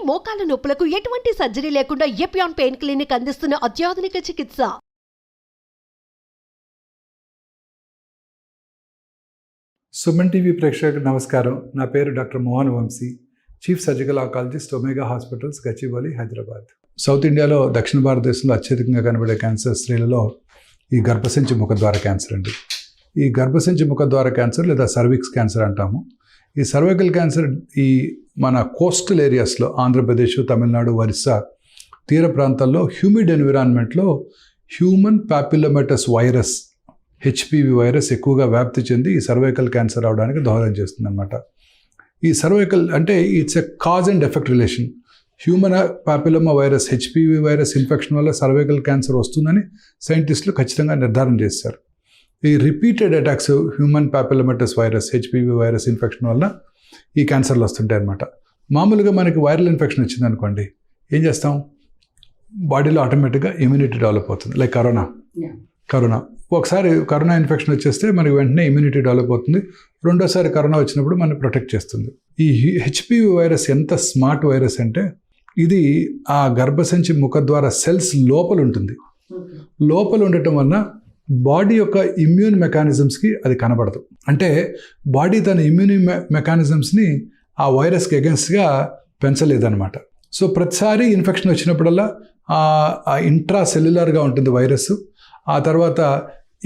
మోకాల నొప్పులకు ఎటువంటి సర్జరీ లేకుండా ఎపియాన్ పెయిన్ క్లినిక్ అందిస్తున్న అత్యాధునిక చికిత్స. సుమన్ టీవీ ప్రేక్షకులకు నమస్కారం. నా పేరు doctor Mohan Vamshi, chief surgical oncologist, Omega hospitals, Gachibowli, Hyderabad. South ఇండియాలో దక్షిణ భారతదేశంలో అత్యధికంగా కనబడే క్యాన్సర్ స్త్రీలలో ఈ గర్భసంచి ముఖద్వార క్యాన్సర్ అండి. ఈ గర్భసంచి ముఖద్వార క్యాన్సర్ లేదా సర్విక్స్ క్యాన్సర్ అంటాము. ఈ సర్వైకల్ క్యాన్సర్ ఈ మన కోస్టల్ ఏరియాస్లో ఆంధ్రప్రదేశ్, తమిళనాడు, ఒరిస్సా తీర ప్రాంతాల్లో హ్యూమిడ్ ఎన్విరాన్మెంట్లో human papillomatous virus HPV virus ఎక్కువగా వ్యాప్తి చెంది ఈ సర్వైకల్ క్యాన్సర్ అవడానికి దోహదం చేస్తుందన్నమాట. ఈ సర్వైకల్ అంటే it's a cause and effect relation. Human papilloma virus HPV virus infection వల్ల సర్వైకల్ క్యాన్సర్ వస్తుందని సైంటిస్టులు ఖచ్చితంగా నిర్ధారణ చేశారు. ఈ repeated attacks human papillomatous virus HPV virus infection వల్ల ఈ క్యాన్సర్లు వస్తుంటాయి అన్నమాట. మామూలుగా మనకి వైరల్ ఇన్ఫెక్షన్ వచ్చింది అనుకోండి, ఏం చేస్తాం? బాడీలో ఆటోమేటిక్గా ఇమ్యూనిటీ డెవలప్ అవుతుంది. లైక్ కరోనా ఒకసారి కరోనా ఇన్ఫెక్షన్ వచ్చేస్తే మనకి వెంటనే ఇమ్యూనిటీ డెవలప్ అవుతుంది. రెండోసారి కరోనా వచ్చినప్పుడు మనం ప్రొటెక్ట్ చేస్తుంది. ఈ హెచ్పివి వైరస్ ఎంత స్మార్ట్ వైరస్ అంటే ఇది ఆ గర్భసంచి ముఖద్వార సెల్స్ లోపల ఉంటుంది. లోపల ఉండటం వలన బాడీ యొక్క ఇమ్యూన్ మెకానిజమ్స్కి అది కనబడదు. అంటే బాడీ తన ఇమ్యూన్ మెకానిజమ్స్ని ఆ వైరస్కి అగెన్స్ట్గా పెంచలేదన్నమాట. సో ప్రతిసారి ఇన్ఫెక్షన్ వచ్చినప్పుడల్లా ఆ ఇంట్రా సెల్యులర్గా ఉంటుంది వైరస్. ఆ తర్వాత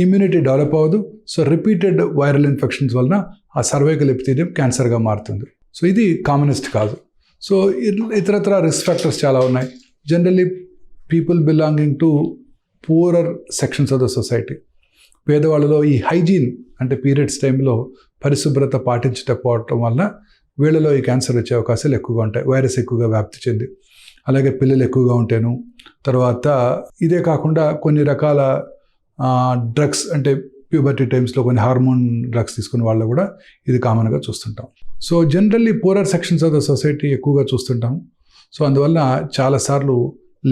ఇమ్యూనిటీ డెవలప్ అవ్వదు. సో రిపీటెడ్ వైరల్ ఇన్ఫెక్షన్స్ వలన ఆ సర్వైకల్ ఎపిథీలియం క్యాన్సర్గా మారుతుంది. సో ఇది కామనెస్ట్ కాదు. సో ఇతరత్ర రిస్క్ ఫ్యాక్టర్స్ చాలా ఉన్నాయి. Generally people belonging to poorer sections of the society, పేదవాళ్ళలో ఈ హైజీన్ అంటే పీరియడ్స్ టైంలో పరిశుభ్రత పాటించకపోవటం వల్ల వీళ్ళలో ఈ క్యాన్సర్ వచ్చే అవకాశాలు ఎక్కువగా ఉంటాయి. వైరస్ ఎక్కువగా వ్యాప్తి చెంది, అలాగే పిల్లలు ఎక్కువగా ఉంటాను. తర్వాత ఇదే కాకుండా కొన్ని రకాల డ్రగ్స్ అంటే ప్యూబర్టీ టైమ్స్లో కొన్ని హార్మోన్ డ్రగ్స్ తీసుకునే వాళ్ళు కూడా ఇది కామన్గా చూస్తుంటాం. So generally poorer sections of the society ఎక్కువగా చూస్తుంటాం. సో అందువల్ల చాలాసార్లు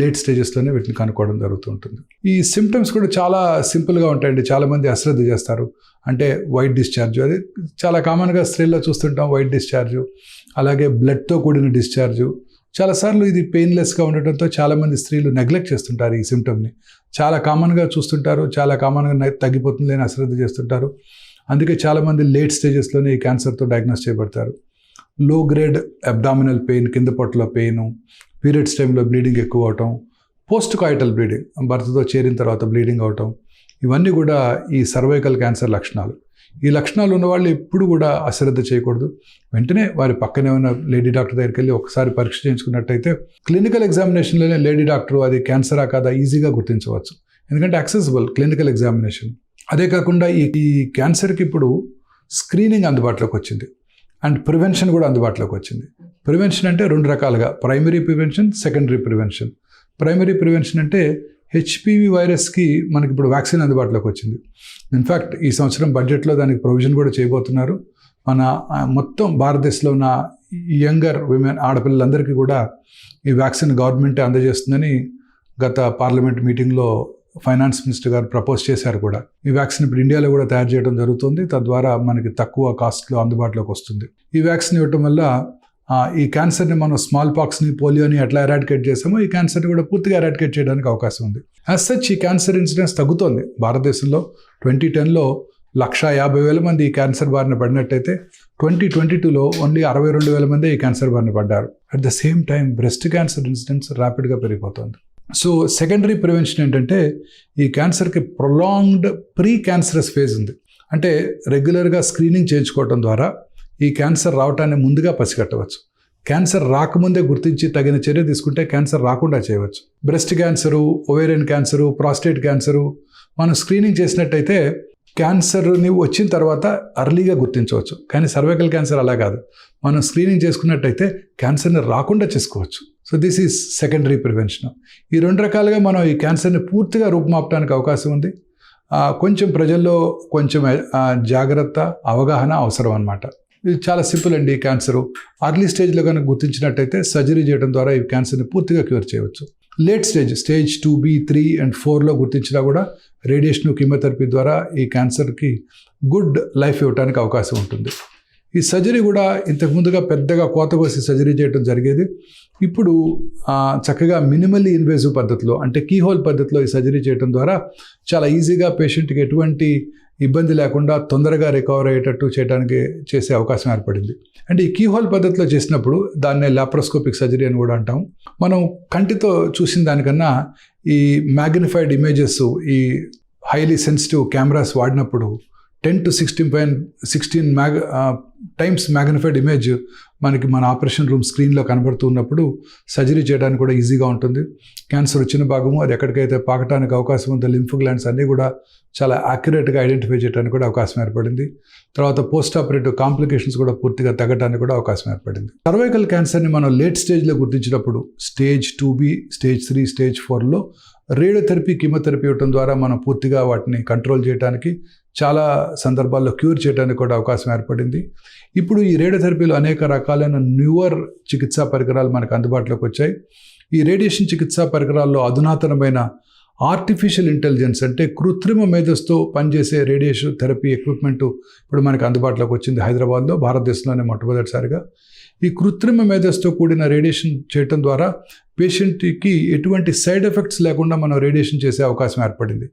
లేట్ స్టేజెస్లోనే వీటిని కనుక్కోవడం జరుగుతూ ఉంటుంది. ఈ సిమ్టమ్స్ కూడా చాలా సింపుల్గా ఉంటాయండి. చాలామంది అశ్రద్ధ చేస్తారు. అంటే వైట్ డిశ్చార్జ్, అది చాలా కామన్గా స్త్రీల్లో చూస్తుంటాం. వైట్ డిశ్చార్జ్, అలాగే బ్లడ్తో కూడిన డిశ్చార్జ్. చాలాసార్లు ఇది పెయిన్లెస్గా ఉండటంతో చాలామంది స్త్రీలు నెగ్లెక్ట్ చేస్తుంటారు ఈ సిమ్టమ్ని. చాలా కామన్గా చూస్తుంటారు, చాలా కామన్గా తగ్గిపోతుంది అని అశ్రద్ధ చేస్తుంటారు. అందుకే చాలామంది లేట్ స్టేజెస్లోనే ఈ క్యాన్సర్తో డయాగ్నోస్ చేయబడతారు. లో గ్రేడ్ అబ్డామినల్ పెయిన్, కింద పొట్టలో పెయిన్, పీరియడ్స్ టైంలో బ్లీడింగ్ ఎక్కువ అవటం, పోస్ట్ కాయిటల్ బ్లీడింగ్, భర్తతో చేరిన తర్వాత బ్లీడింగ్ అవటం, ఇవన్నీ కూడా ఈ సర్వైకల్ క్యాన్సర్ లక్షణాలు. ఈ లక్షణాలు ఉన్నవాళ్ళు ఎప్పుడు కూడా అశ్రద్ధ చేయకూడదు. వెంటనే వారి పక్కనే ఉన్న లేడీ డాక్టర్ దగ్గరికి వెళ్ళి ఒకసారి పరీక్ష చేయించుకున్నట్టయితే క్లినికల్ ఎగ్జామినేషన్లోనే లేడీ డాక్టర్ అది క్యాన్సరా కాదా ఈజీగా గుర్తించవచ్చు. ఎందుకంటే యాక్సెసిబుల్ క్లినికల్ ఎగ్జామినేషన్. అదే కాకుండా ఈ క్యాన్సర్కి ఇప్పుడు స్క్రీనింగ్ అందుబాటులోకి వచ్చింది అండ్ ప్రివెన్షన్ కూడా అందుబాటులోకి వచ్చింది. ప్రివెన్షన్ అంటే రెండు రకాలుగా, primary prevention, secondary prevention. Primary prevention అంటే హెచ్పివి వైరస్కి మనకి ఇప్పుడు వ్యాక్సిన్ అందుబాటులోకి వచ్చింది. ఇన్ఫ్యాక్ట్ ఈ సంవత్సరం బడ్జెట్లో దానికి ప్రొవిజన్ కూడా చేయబోతున్నారు. మన మొత్తం భారతదేశంలో ఉన్న యంగర్ విమెన్, ఆడపిల్లలందరికీ కూడా ఈ వ్యాక్సిన్ గవర్నమెంటే అందజేస్తుందని గత పార్లమెంట్ మీటింగ్లో ఫైనాన్స్ మినిస్టర్ గారు ప్రపోజ్ చేశారు కూడా. ఈ వ్యాక్సిన్ ఇప్పుడు ఇండియాలో కూడా తయారు చేయడం జరుగుతుంది. తద్వారా మనకి తక్కువ కాస్ట్లో అందుబాటులోకి వస్తుంది. ఈ వ్యాక్సిన్ ఇవ్వటం వల్ల ఈ క్యాన్సర్ని మనం స్మాల్ పాక్స్ని, పోలియోని ఎట్లా ఎరాడికేట్ చేసామో ఈ క్యాన్సర్ని కూడా పూర్తిగా ఎరాడికేట్ చేయడానికి అవకాశం ఉంది. యాజ్ సచ్ ఈ క్యాన్సర్ ఇన్సిడెన్స్ తగ్గుతోంది. భారతదేశంలో 2010లో 150,000 మంది ఈ క్యాన్సర్ బారిన పడినట్టయితే 2022లో ఓన్లీ 62,000 మంది ఈ క్యాన్సర్ బారిన పడ్డారు. At the same time breast cancer incidence ర్యాపిడ్గా పెరిగిపోతుంది. సో సెకండరీ ప్రివెన్షన్ ఏంటంటే ఈ క్యాన్సర్కి ప్రొలాంగ్డ్ ప్రీ క్యాన్సరస్ ఫేజ్ ఉంది. అంటే రెగ్యులర్గా స్క్రీనింగ్ చేయించుకోవడం ద్వారా ఈ క్యాన్సర్ రావటాన్ని ముందుగా పసిగట్టవచ్చు. క్యాన్సర్ రాకముందే గుర్తించి తగిన చర్య తీసుకుంటే క్యాన్సర్ రాకుండా చేయవచ్చు. Breast cancer, ovarian cancer, prostate cancer మనం స్క్రీనింగ్ చేసినట్టయితే క్యాన్సర్ని వచ్చిన తర్వాత అర్లీగా గుర్తించవచ్చు. కానీ సర్వైకల్ క్యాన్సర్ అలా కాదు. మనం స్క్రీనింగ్ చేసుకున్నట్టయితే క్యాన్సర్ని రాకుండా చేసుకోవచ్చు. So this is secondary prevention. ఈ రెండు రకాలుగా మనం ఈ క్యాన్సర్ని పూర్తిగా రూపుమాపడానికి అవకాశం ఉంది. కొంచెం ప్రజల్లో కొంచెం జాగ్రత్త, అవగాహన అవసరం అన్నమాట. ఇది చాలా సింపుల్ అండి. ఈ క్యాన్సరు అర్లీ స్టేజ్లో కనుక గుర్తించినట్టయితే సర్జరీ చేయడం ద్వారా ఈ క్యాన్సర్ని పూర్తిగా క్యూర్ చేయవచ్చు. లేట్ స్టేజ్ 2B, 3 and 4లో గుర్తించినా కూడా రేడియేషన్, కీమోథెరపీ ద్వారా ఈ క్యాన్సర్కి గుడ్ లైఫ్ ఇవ్వడానికి అవకాశం ఉంటుంది. ఈ సర్జరీ కూడా ఇంతకుముందుగా పెద్దగా కోత కోసి సర్జరీ చేయడం జరిగేది. ఇప్పుడు చక్కగా మినిమల్లీ ఇన్వేజివ్ పద్ధతిలో అంటే కీహోల్ పద్ధతిలో ఈ సర్జరీ చేయడం ద్వారా చాలా ఈజీగా పేషెంట్కి ఎటువంటి ఇబ్బంది లేకుండా తొందరగా రికవర్ అయ్యేటట్టు చేసే అవకాశం ఏర్పడింది. అంటే ఈ కీహోల్ పద్ధతిలో చేసినప్పుడు దాన్నే లాప్రోస్కోపిక్ సర్జరీ అని కూడా అంటాం. మనం కంటితో చూసిన దానికన్నా ఈ మ్యాగ్నిఫైడ్ ఇమేజెస్, ఈ హైలీ సెన్సిటివ్ కెమెరాస్ వాడినప్పుడు 10 to 16 టైమ్స్ మ్యాగ్నిఫైడ్ ఇమేజ్ మనకి మన ఆపరేషన్ రూమ్ స్క్రీన్లో కనబడుతున్నప్పుడు సర్జరీ చేయడానికి కూడా ఈజీగా ఉంటుంది. క్యాన్సర్ వచ్చిన భాగము అది ఎక్కడికైతే పాకటానికి అవకాశం ఉందో లింఫ్ గ్లాండ్స్ అన్నీ కూడా చాలా యాక్యురేట్గా ఐడెంటిఫై చేయడానికి కూడా అవకాశం ఏర్పడింది. తర్వాత పోస్ట్ ఆపరేటివ్ కాంప్లికేషన్స్ కూడా పూర్తిగా తగ్గడానికి కూడా అవకాశం ఏర్పడింది. సర్వైకల్ క్యాన్సర్ని మనం లేట్ స్టేజ్లో గుర్తించినప్పుడు స్టేజ్ 2B, స్టేజ్ 3, స్టేజ్ 4లో రేడియోథెరపీ, కీమోథెరపీ ఇవ్వడం ద్వారా మనం పూర్తిగా వాటిని కంట్రోల్ చేయడానికి, చాలా సందర్భాల్లో క్యూర్ చేయడానికి కూడా అవకాశం ఏర్పడింది. ఇప్పుడు ఈ రేడియోథెరపీలో అనేక రకాలైన న్యూవర్ చికిత్సా పరికరాలు మనకు అందుబాటులోకి వచ్చాయి. ఈ రేడియేషన్ చికిత్సా పరికరాల్లో అధునాతనమైన ఆర్టిఫిషియల్ ఇంటెలిజెన్స్ అంటే కృత్రిమ మేధస్సుతో పనిచేసే రేడియేషన్ థెరపీ ఎక్విప్మెంట్ ఇప్పుడు మనకు అందుబాటులోకి వచ్చింది హైదరాబాద్లో, భారతదేశంలోనే మొట్టమొదటిసారిగా. ఈ కృత్రిమ మేధస్సుతో కూడిన రేడియేషన్ చేయటం ద్వారా పేషెంట్కి ఎటువంటి సైడ్ ఎఫెక్ట్స్ లేకుండా మనం రేడియేషన్ చేసే అవకాశం ఏర్పడింది.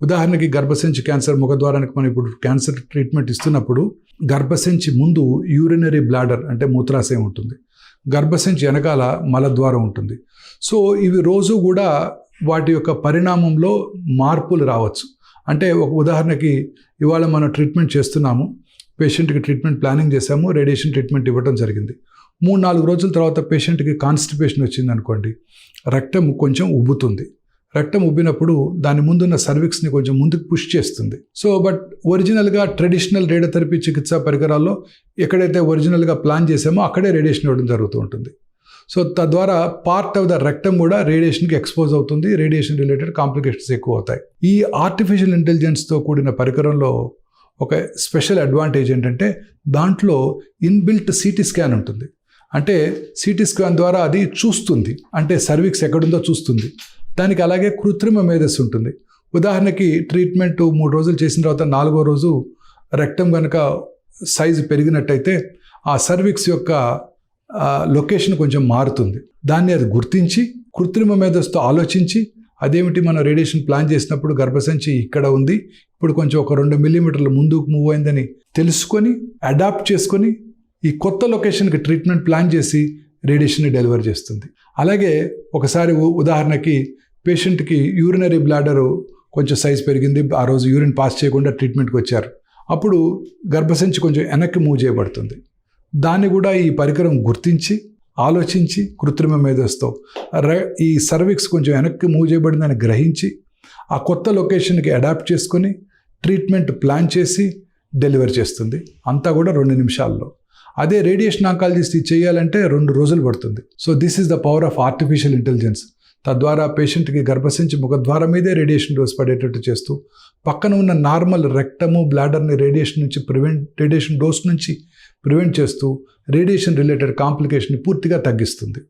ఉదాహరణకి గర్భసంచి క్యాన్సర్ ముఖద్వారానికి మనం ఇప్పుడు క్యాన్సర్ ట్రీట్మెంట్ ఇస్తున్నప్పుడు గర్భసంచి ముందు యూరినరీ బ్లాడర్ అంటే మూత్రాశయం ఉంటుంది, గర్భసంచి వెనకాల మలద్వారం ఉంటుంది. సో ఇవి రోజు కూడా వాటి యొక్క పరిణామంలో మార్పులు రావచ్చు. అంటే ఒక ఉదాహరణకి ఇవాళ మనం ట్రీట్మెంట్ చేస్తున్నాము, పేషెంట్కి ట్రీట్మెంట్ ప్లానింగ్ చేసాము, రేడియేషన్ ట్రీట్మెంట్ ఇవ్వడం జరిగింది. 3-4 రోజుల తర్వాత పేషెంట్కి కాన్స్టిపేషన్ వచ్చింది అనుకోండి, రక్తం కొంచెం ఉబ్బుతుంది. రక్తం ఉబ్బినప్పుడు దాని ముందున్న సర్విక్స్ని కొంచెం ముందుకు పుష్ చేస్తుంది. సో బట్ ఒరిజినల్గా ట్రెడిషనల్ రేడియోథెరపీ చికిత్సా పరికరాల్లో ఎక్కడైతే ఒరిజినల్గా ప్లాన్ చేసామో అక్కడే రేడియేషన్ ఇవ్వడం జరుగుతూ ఉంటుంది. సో తద్వారా పార్ట్ ఆఫ్ ద రెక్టం కూడా రేడియేషన్కి ఎక్స్పోజ్ అవుతుంది, రేడియేషన్ రిలేటెడ్ కాంప్లికేషన్స్ ఎక్కువ అవుతాయి. ఈ ఆర్టిఫిషియల్ ఇంటెలిజెన్స్తో కూడిన పరికరంలో ఒక స్పెషల్ అడ్వాంటేజ్ ఏంటంటే దాంట్లో ఇన్బిల్ట్ సిటీ స్కాన్ ఉంటుంది. అంటే సిటీ స్కాన్ ద్వారా అది చూస్తుంది, అంటే సర్విక్స్ ఎక్కడుందో చూస్తుంది. దానికి అలాగే కృత్రిమ మేధస్సు ఉంటుంది. ఉదాహరణకి ట్రీట్మెంట్ 3 రోజులు చేసిన తర్వాత 4వ రోజు రెక్టం కనుక సైజు పెరిగినట్టయితే ఆ సర్విక్స్ యొక్క లొకేషన్ కొంచెం మారుతుంది. దాన్ని అది గుర్తించి కృత్రిమ మేధస్సుతో ఆలోచించి అదేమిటి మనం రేడియేషన్ ప్లాన్ చేసినప్పుడు గర్భసంచి ఇక్కడ ఉంది, ఇప్పుడు కొంచెం ఒక 2 మిల్లీమీటర్ల ముందుకు మూవ్ అయిందని తెలుసుకొని అడాప్ట్ చేసుకొని ఈ కొత్త లొకేషన్కి ట్రీట్మెంట్ ప్లాన్ చేసి రేడియేషన్ని డెలివర్ చేస్తుంది. అలాగే ఒకసారి ఉదాహరణకి పేషెంట్కి యూరినరీ బ్లాడరు కొంచెం సైజ్ పెరిగింది, ఆ రోజు యూరిన్ పాస్ చేయకుండా ట్రీట్మెంట్కి వచ్చారు, అప్పుడు గర్భసంచి కొంచెం వెనక్కి మూవ్ చేయబడుతుంది. దాన్ని కూడా ఈ పరికరం గుర్తించి ఆలోచించి కృత్రిమ మేధస్సుతో ఈ సర్విక్స్ కొంచెం వెనక్కి మూవ్ చేయబడిందని గ్రహించి ఆ కొత్త లొకేషన్కి అడాప్ట్ చేసుకొని ట్రీట్మెంట్ ప్లాన్ చేసి డెలివర్ చేస్తుంది. అంతా కూడా 2 నిమిషాల్లో. అదే రేడియేషన్ ఆంకాలజిస్ట్ చేయాలంటే 2 రోజులు పడుతుంది. So this is the power of artificial intelligence. తద్వారా పేషెంట్కి గర్భసంచి ముఖద్వారం మీదే రేడియేషన్ డోస్ పడేటట్టు చేస్తూ పక్కన ఉన్న నార్మల్ రెక్టము బ్లాడర్ని రేడియేషన్ డోస్ నుంచి ప్రివెంట్ చేస్తూ రేడియేషన్ రిలేటెడ్ కాంప్లికేషన్ని పూర్తిగా తగ్గిస్తుంది.